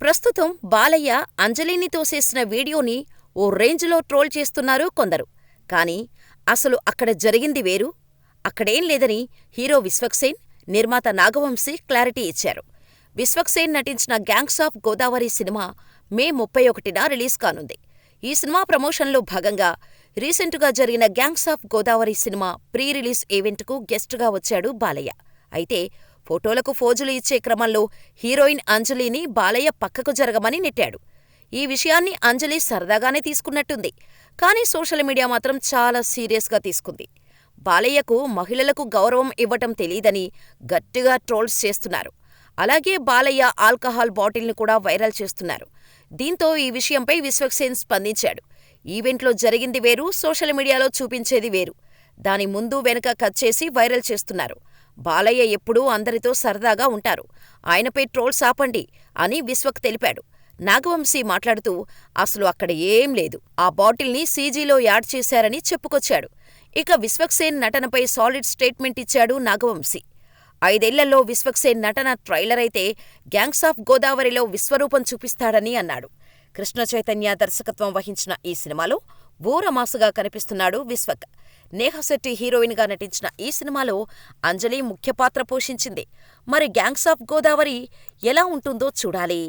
ప్రస్తుతం బాలయ్య అంజలిని తోసేసిన వీడియోని ఓ రేంజ్లో ట్రోల్ చేస్తున్నారు కొందరు. కానీ అసలు అక్కడ జరిగింది వేరు. అక్కడేం లేదని హీరో విశ్వక్సేన్, నిర్మాత నాగవంశీ క్లారిటీ ఇచ్చారు. విశ్వక్సేన్ నటించిన Gangs of Godavari cinema May 31న రిలీజ్ కానుంది. ఈ సినిమా ప్రమోషన్లో భాగంగా రీసెంటుగా జరిగిన Gangs of Godavari cinema pre release ఈవెంట్కు గెస్ట్గా వచ్చాడు బాలయ్య. అయితే ఫోటోలకు ఫోజులు ఇచ్చే క్రమంలో హీరోయిన్ అంజలిని బాలయ్య పక్కకు జరగమని నెట్టాడు. ఈ విషయాన్ని అంజలి సరదాగానే తీసుకున్నట్టుంది. కానీ సోషల్ మీడియా మాత్రం చాలా సీరియస్గా తీసుకుంది. బాలయ్యకు మహిళలకు గౌరవం ఇవ్వటం తెలీదని గట్టిగా ట్రోల్స్ చేస్తున్నారు. అలాగే బాలయ్య ఆల్కహాల్ బాటిల్ని కూడా వైరల్ చేస్తున్నారు. దీంతో ఈ విషయంపై విశ్వక్సేన్ స్పందించాడు. ఈవెంట్లో జరిగింది వేరు, సోషల్ మీడియాలో చూపించేది వేరు. దాని ముందు వెనుక కట్ చేసి వైరల్ చేస్తున్నారు. బాలయ్య ఎప్పుడూ అందరితో సరదాగా ఉంటారు. ఆయనపై ట్రోల్స్ ఆపండి అని విశ్వక్ తెలిపాడు. నాగవంశీ మాట్లాడుతూ అసలు అక్కడ ఏం లేదు, ఆ బాటిల్ని సీజీలో యాడ్ చేశారని చెప్పుకొచ్చాడు. ఇక విశ్వక్సేన్ నటనపై సాలిడ్ స్టేట్మెంట్ ఇచ్చాడు నాగవంశీ. 5 ఏళ్లలో విశ్వక్సేన్ నటన ట్రైలర్ అయితే గ్యాంగ్స్ ఆఫ్ గోదావరిలో విశ్వరూపం చూపిస్తాడని అన్నాడు. కృష్ణ చైతన్య దర్శకత్వం వహించిన ఈ సినిమాలో ఊరమాసుగా కనిపిస్తున్నాడు విశ్వక్. నేహా శెట్టి హీరోయిన్గా నటించిన ఈ సినిమాలో అంజలి ముఖ్య పాత్ర పోషించింది. మరి గ్యాంగ్స్ ఆఫ్ గోదావరి ఎలా ఉంటుందో చూడాలి.